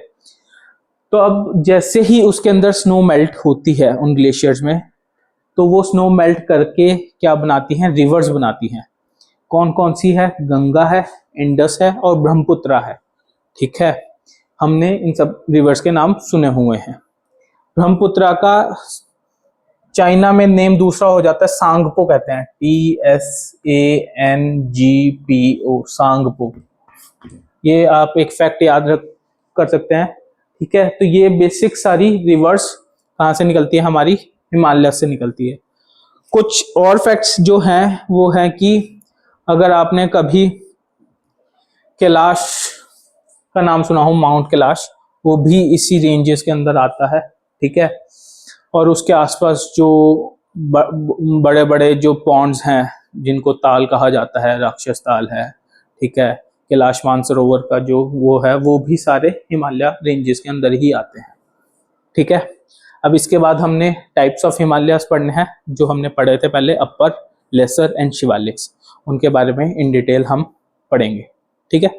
तो अब जैसे ही उसके अंदर स्नो मेल्ट होती है उन ग्लेशियर्स में, तो वो स्नो मेल्ट करके क्या बनाती हैं, रिवर्स बनाती हैं। कौन कौन सी है? गंगा है, इंडस है और ब्रह्मपुत्रा है। ठीक है, हमने इन सब रिवर्स के नाम सुने हुए हैं। ब्रह्मपुत्रा का चाइना में नेम दूसरा हो जाता है, सांगपो कहते हैं, TSANGPO, सांगपो। ये आप एक फैक्ट याद रख कर सकते हैं। ठीक है, तो ये बेसिक सारी रिवर्स कहाँ से निकलती है? हमारी हिमालय से निकलती है। कुछ और फैक्ट्स जो हैं वो हैं कि अगर आपने कभी कैलाश का नाम सुना हो, माउंट कैलाश, वो भी इसी रेंजेस के अंदर आता है। ठीक है, और उसके आसपास जो बड़े बड़े जो पॉन्ड्स हैं जिनको ताल कहा जाता है, राक्षस ताल है, ठीक है, कैलाश मानसरोवर का जो वो है, वो भी सारे हिमालय रेंजेस के अंदर ही आते हैं। ठीक है, अब इसके बाद हमने टाइप्स ऑफ हिमालयास पढ़ने हैं, जो हमने पढ़े थे पहले, अपर, लेसर एंड शिवालिक्स। उनके बारे में इन डिटेल हम पढ़ेंगे। ठीक है,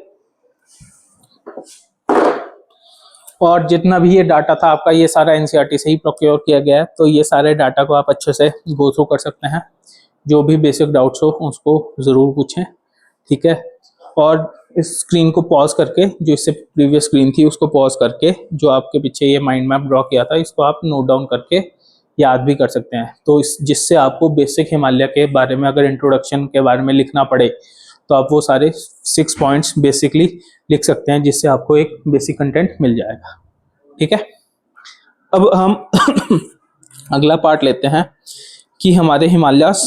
और जितना भी ये डाटा था आपका, ये सारा एनसीईआरटी से ही प्रोक्योर किया गया है, तो ये सारे डाटा को आप अच्छे से गो थ्रू कर सकते हैं। जो भी बेसिक डाउट्स हो उसको ज़रूर पूछें। ठीक है, और इस स्क्रीन को पॉज करके, जो इससे प्रीवियस स्क्रीन थी उसको पॉज करके, जो आपके पीछे ये माइंड मैप ड्रॉ किया था, इसको आप नोट डाउन करके याद भी कर सकते हैं। तो इस जिससे आपको बेसिक हिमालय के बारे में अगर इंट्रोडक्शन के बारे में लिखना पड़े तो आप वो सारे 6 पॉइंट्स बेसिकली लिख सकते हैं, जिससे आपको एक बेसिक कंटेंट मिल जाएगा। ठीक है, अब हम अगला पार्ट लेते हैं कि हमारे हिमालयास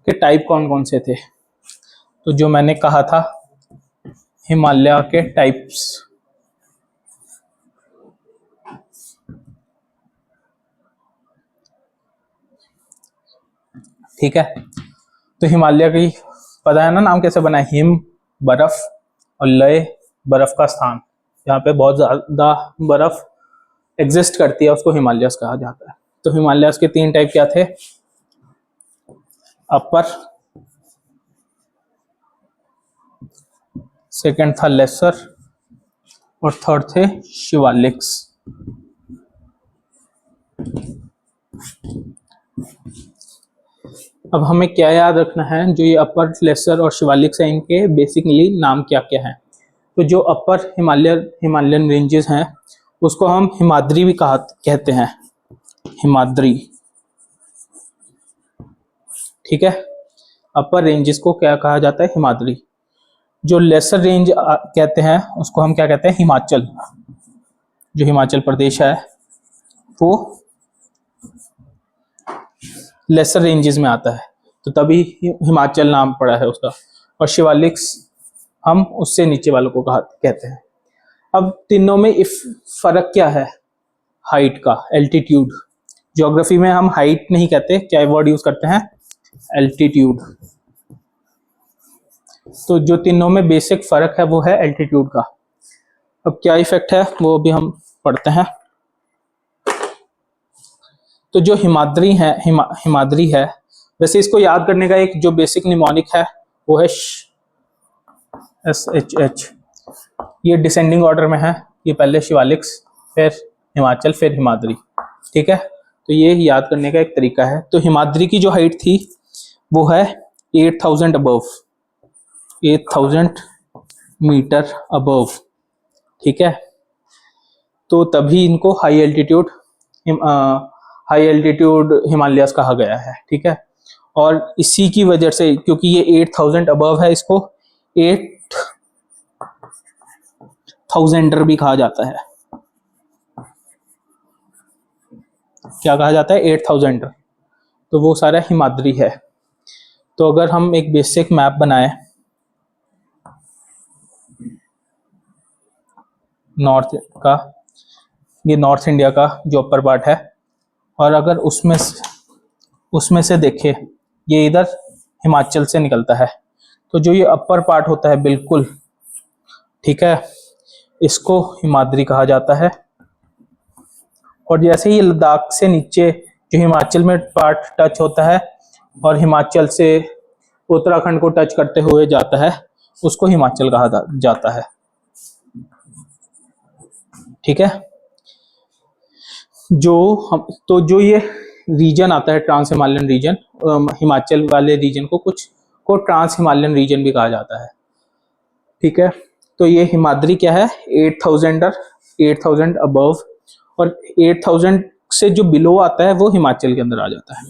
के टाइप कौन कौन से थे। तो जो मैंने कहा था, हिमालय के टाइप्स, ठीक है, तो हिमालय की पता है ना नाम कैसे बना है? हिम बर्फ और लय बर्फ का स्थान, जहाँ पे बहुत ज्यादा बर्फ एग्जिस्ट करती है, उसको हिमालयस कहा जाता है। तो हिमालयस के 3 टाइप क्या थे? अपर, सेकंड था लेसर और थर्ड थे शिवालिक्स। अब हमें क्या याद रखना है? जो ये अपर, लेसर और शिवालिक्स है, इनके बेसिकली नाम क्या क्या हैं? तो जो अपर हिमालयन रेंजेस हैं उसको हम हिमाद्री भी कहते हैं, हिमाद्री। ठीक है, अपर रेंजेस को क्या कहा जाता है? हिमाद्री। जो लेसर रेंज कहते हैं उसको हम क्या कहते हैं? हिमाचल। जो हिमाचल प्रदेश है वो लेसर रेंजेस में आता है, तो तभी हिमाचल नाम पड़ा है उसका। और शिवालिक्स हम उससे नीचे वालों को कहते हैं। अब तीनों में इफ फर्क क्या है? हाइट का, एल्टीट्यूड। ज्योग्राफी में हम हाइट नहीं कहते, क्या वर्ड यूज करते हैं? एल्टीट्यूड। तो जो तीनों में बेसिक फर्क है वो है एल्टीट्यूड का। अब क्या इफेक्ट है वो भी हम पढ़ते हैं। तो जो हिमाद्री है, हिमाद्री है, वैसे इसको याद करने का एक जो बेसिक निमोनिक है वो है SHH। ये डिसेंडिंग ऑर्डर में है, ये पहले शिवालिक्स, फिर हिमाचल, फिर हिमाद्री। ठीक है, तो ये याद करने का एक तरीका है। तो हिमाद्री की जो हाइट थी वो है 8000 अबव, 8000 मीटर अबव। ठीक है, तो तभी इनको हाई एल्टीट्यूड हिमालयास कहा गया है। ठीक है, और इसी की वजह से, क्योंकि ये 8000 अबव है, इसको 8000 भी कहा जाता है। क्या कहा जाता है? 8000। तो वो सारा हिमाद्री है। तो अगर हम एक बेसिक मैप बनाए नॉर्थ का, ये नॉर्थ इंडिया का जो अपर पार्ट है, और अगर उसमें से देखें, ये इधर हिमाचल से निकलता है, तो जो ये अपर पार्ट होता है बिल्कुल, ठीक है, इसको हिमाद्री कहा जाता है। और जैसे ही लद्दाख से नीचे जो हिमाचल में पार्ट टच होता है और हिमाचल से उत्तराखंड को टच करते हुए जाता है, उसको हिमाचल कहा जाता है। ठीक है, जो ये रीजन आता है, ट्रांस हिमालयन रीजन, हिमाचल वाले रीजन को कुछ को ट्रांस हिमालयन रीजन भी कहा जाता है। ठीक है, तो ये हिमाद्री क्या है, 8000 और 8000 अबव, और 8000 से जो बिलो आता है वो हिमाचल के अंदर आ जाता है।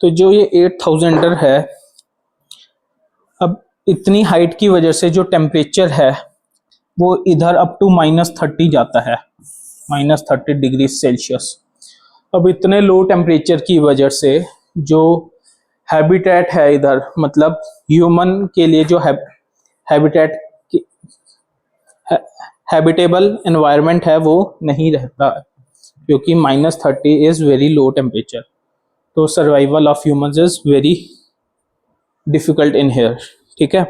तो जो ये 8000 है, अब इतनी हाइट की वजह से जो टेम्परेचर है वो इधर अप टू -30 जाता है, -30 डिग्री सेल्सियस। अब इतने लो टेम्परेचर की वजह से जो हैबिटेट है इधर, मतलब ह्यूमन के लिए जो हैबिटेट हैबिटेबल एनवायरनमेंट है वो नहीं रहता, क्योंकि -30 इज वेरी लो टेम्परेचर। तो survival of humans is very difficult in here. ठीक है,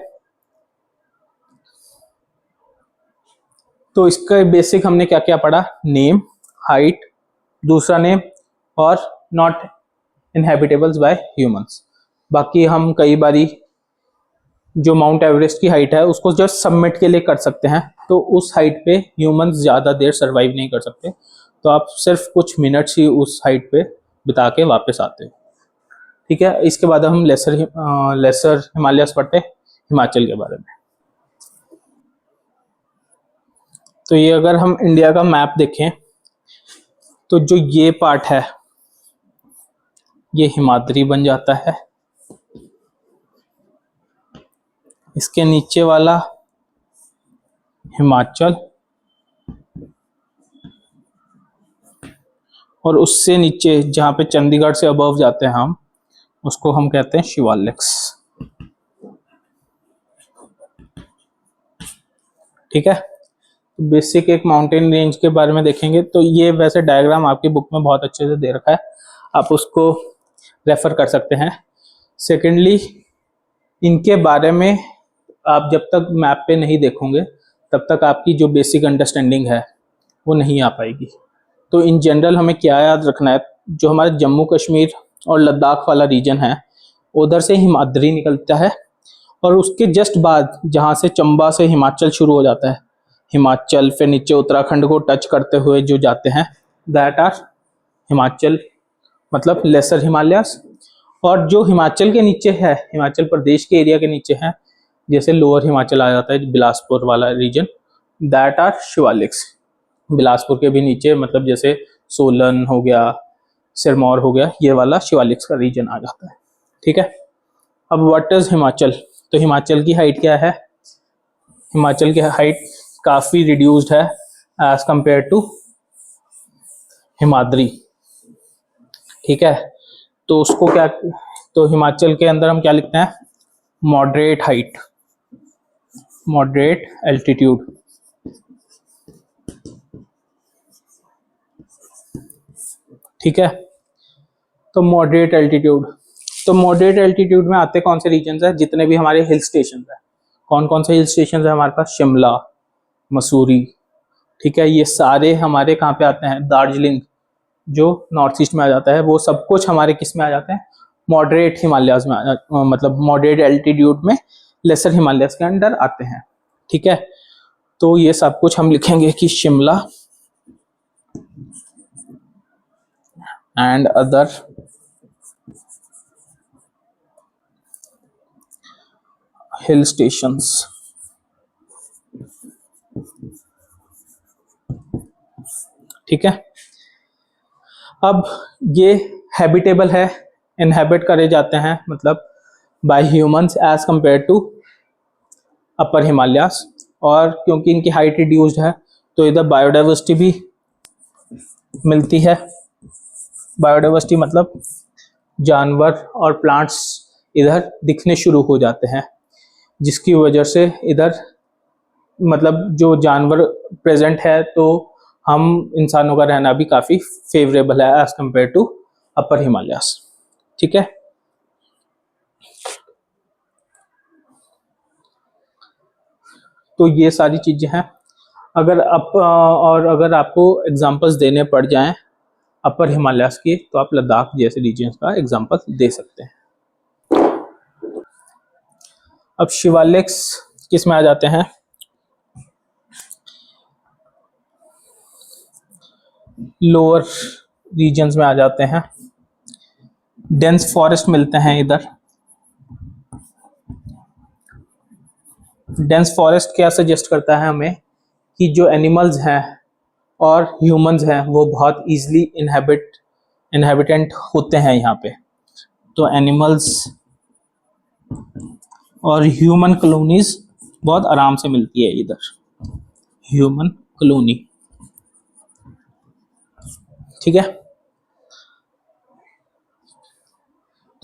तो इसका बेसिक हमने क्या क्या पढ़ा, नेम, हाइट, दूसरा नेम, और नॉट इनहेबिटेबल्स बाय ह्यूमंस। बाकी हम कई बारी जो माउंट एवरेस्ट की हाइट है उसको जस्ट सबमिट के लिए कर सकते हैं, तो उस हाइट पे ह्यूमंस ज़्यादा देर सर्वाइव नहीं कर सकते, तो आप सिर्फ कुछ मिनट्स ही उस हाइट पे बिता के वापस आते हो। ठीक है, इसके बाद हम लेसर हिमालयस पढ़ते हैं, हिमाचल के बारे में। तो ये अगर हम इंडिया का मैप देखें तो जो ये पार्ट है ये हिमाद्री बन जाता है, इसके नीचे वाला हिमाचल, और उससे नीचे जहाँ पे चंडीगढ़ से अबव जाते हैं हम, उसको हम कहते हैं शिवालिक्स। ठीक है, तो बेसिक एक माउंटेन रेंज के बारे में देखेंगे, तो ये वैसे डायग्राम आपकी बुक में बहुत अच्छे से दे रखा है, आप उसको रेफर कर सकते हैं। सेकेंडली, इनके बारे में आप जब तक मैप पे नहीं देखोगे तब तक आपकी जो बेसिक अंडरस्टैंडिंग है वो नहीं आ पाएगी। तो इन जनरल हमें क्या याद रखना है, जो हमारे जम्मू कश्मीर और लद्दाख वाला रीजन है उधर से हिमाद्री निकलता है, और उसके जस्ट बाद जहाँ से चंबा से हिमाचल शुरू हो जाता है, हिमाचल फिर नीचे उत्तराखंड को टच करते हुए जो जाते हैं, दैट आर हिमाचल, मतलब लेसर हिमालयस। और जो हिमाचल के नीचे है, हिमाचल प्रदेश के एरिया के नीचे है, जैसे लोअर हिमाचल आ जाता है, बिलासपुर वाला region, that are Shivaliks. Bilaspur के भी नीचे, मतलब जैसे सोलन हो गया, सिरमौर हो गया, ये वाला शिवालिक्स का रीजन आ जाता है। ठीक है, अब व्हाट इज हिमाचल, तो हिमाचल की हाइट क्या है, हिमाचल की हाइट काफ़ी रिड्यूस्ड है एज कंपेयर टू हिमाद्री। ठीक है, तो उसको क्या, तो हिमाचल के अंदर हम क्या लिखते हैं, मॉडरेट हाइट, मॉडरेट एल्टीट्यूड। ठीक है, तो मॉडरेट एल्टीट्यूड, तो मॉडरेट एल्टीट्यूड में आते कौन से रीजन है, जितने भी हमारे हिल स्टेशन है, कौन कौन से हिल स्टेशन है हमारे पास, शिमला, मसूरी। ठीक है, ये सारे हमारे कहाँ पे आते हैं, दार्जिलिंग जो नॉर्थ ईस्ट में आ जाता है, वो सब कुछ हमारे किस में आ जाते हैं, मॉडरेट हिमालयाज में मतलब मॉडरेट एल्टीट्यूड में, लेसर हिमालयाज के अंडर आते हैं। ठीक है, तो ये सब कुछ हम लिखेंगे कि Shimla and other hill stations. ठीक है, अब ये हैबिटेबल है, इनहेबिट करे जाते हैं, मतलब by humans as compared to upper Himalayas, और क्योंकि इनकी हाइट रिड्यूस्ड है तो इधर बायोडाइवर्सिटी भी मिलती है। बायोडाइवर्सिटी मतलब जानवर और प्लांट्स इधर दिखने शुरू हो जाते हैं, जिसकी वजह से इधर मतलब जो जानवर प्रेजेंट है, तो हम इंसानों का रहना भी काफ़ी फेवरेबल है as compared to upper Himalayas. ठीक है, तो ये सारी चीज़ें हैं। अगर और अगर आपको एग्जांपल्स देने पड़ जाएं अपर हिमालयास की, तो आप लद्दाख जैसे रीजन्स का एग्जांपल दे सकते हैं। अब शिवालिक्स किस में आ जाते हैं, लोअर रीजन्स में आ जाते हैं, डेंस फॉरेस्ट मिलते हैं इधर, डेंस फॉरेस्ट क्या सजेस्ट करता है हमें कि जो एनिमल्स हैं और ह्यूमंस हैं वो बहुत इजीली इनहेबिटेंट होते हैं यहाँ पे। तो एनिमल्स और ह्यूमन कॉलोनीज बहुत आराम से मिलती है इधर, ह्यूमन कॉलोनी। ठीक है,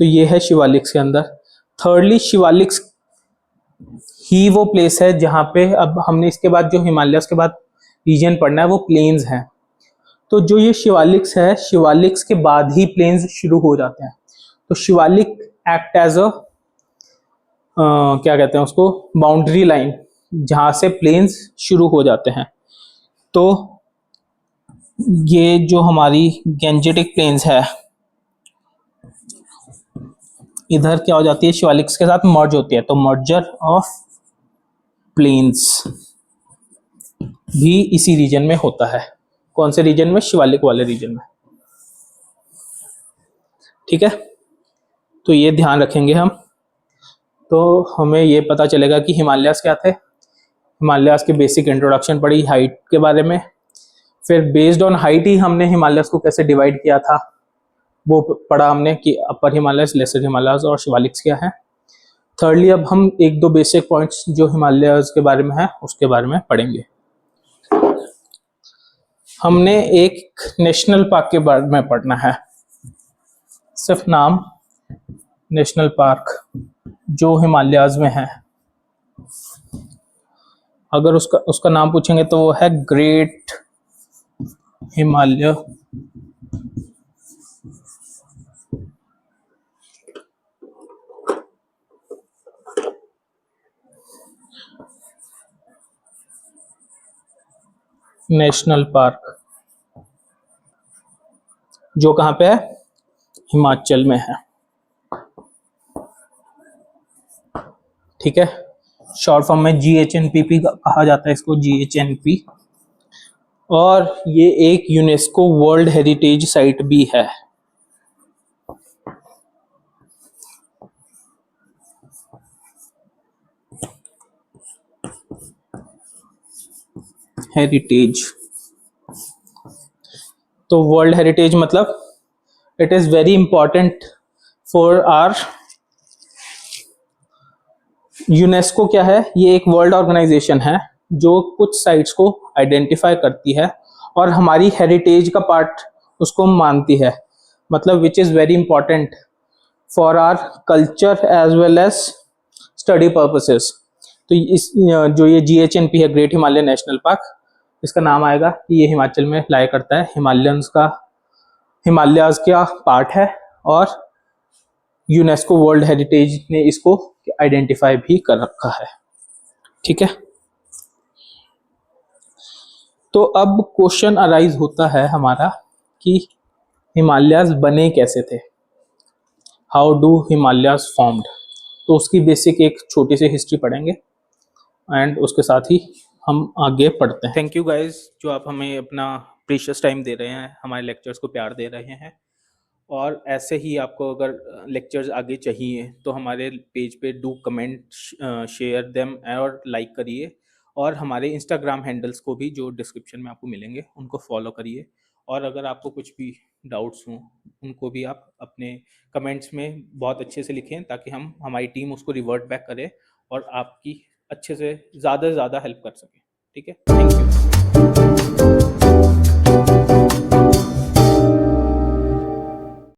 तो ये है शिवालिक्स के अंदर। थर्डली, शिवालिक्स ही वो प्लेस है जहां पे, अब हमने इसके बाद जो हिमालयस के बाद रीजन पढ़ना है वो प्लेन्स हैं। तो जो ये शिवालिक्स है, शिवालिक्स के बाद ही प्लेन्स शुरू हो जाते हैं। तो शिवालिक एक्ट एज अ क्या कहते हैं उसको, बाउंड्री लाइन, जहां से प्लेन्स शुरू हो जाते हैं। तो ये जो हमारी गैंजेटिक प्लेन्स है, इधर क्या हो जाती है, शिवालिक्स के साथ मर्ज होती है। तो मर्जर ऑफ प्लेन्स भी इसी रीजन में होता है। कौन से रीजन में? शिवालिक वाले रीजन में। ठीक है, तो ये ध्यान रखेंगे हम। तो हमें ये पता चलेगा कि हिमालयास क्या थे। हिमालयास के बेसिक इंट्रोडक्शन पढ़ी, हाइट के बारे में। फिर बेस्ड ऑन हाइट ही हमने हिमालयास को कैसे डिवाइड किया था वो पढ़ा हमने, कि अपर हिमालयस, लेसर हिमालयस और शिवालिक्स क्या है। थर्डली, अब हम एक दो बेसिक पॉइंट्स जो हिमालयास के बारे में है उसके बारे में पढ़ेंगे। हमने एक नेशनल पार्क के बारे में पढ़ना है, सिर्फ नाम, नेशनल पार्क जो हिमालयाज में है। अगर उसका नाम पूछेंगे तो वो है ग्रेट हिमालय नेशनल पार्क, जो कहाँ पे है? हिमाचल में है। ठीक है, शॉर्ट फॉर्म में GHNPP कहा जाता है इसको, GHNP। और ये एक यूनेस्को वर्ल्ड हेरिटेज साइट भी है। हेरिटेज, तो वर्ल्ड हेरिटेज मतलब it is very important for our UNESCO. क्या है? ये एक वर्ल्ड ऑर्गेनाइजेशन है जो कुछ साइट्स को आइडेंटिफाई करती है और हमारी हेरिटेज का पार्ट उसको मानती है, मतलब which is very important for our culture as well as study purposes. तो इस जो ये GHNP है, ग्रेट हिमालय नेशनल पार्क, इसका नाम आएगा कि ये हिमाचल में लाया करता है, हिमालयाज का पार्ट है और यूनेस्को वर्ल्ड हेरिटेज ने इसको आइडेंटिफाई भी कर रखा है। ठीक है, तो अब क्वेश्चन अराइज होता है हमारा कि हिमालयाज बने कैसे थे, हाउ डू हिमालयाज फॉर्म्ड। तो उसकी बेसिक एक छोटी सी हिस्ट्री पढ़ेंगे एंड उसके साथ ही हम आगे पढ़ते हैं। थैंक यू गाइज, जो आप हमें अपना प्रीशियस टाइम दे रहे हैं, हमारे लेक्चर्स को प्यार दे रहे हैं। और ऐसे ही आपको अगर लेक्चर्स आगे चाहिए तो हमारे पेज पे डू कमेंट, शेयर देम और लाइक करिए। और हमारे इंस्टाग्राम हैंडल्स को भी, जो डिस्क्रिप्शन में आपको मिलेंगे, उनको फॉलो करिए। और अगर आपको कुछ भी डाउट्स हों उनको भी आप अपने कमेंट्स में बहुत अच्छे से लिखें, ताकि हमारी टीम उसको रिवर्ट बैक करे और आपकी अच्छे से ज़्यादा हेल्प कर सके। ठीक है, थैंक यू।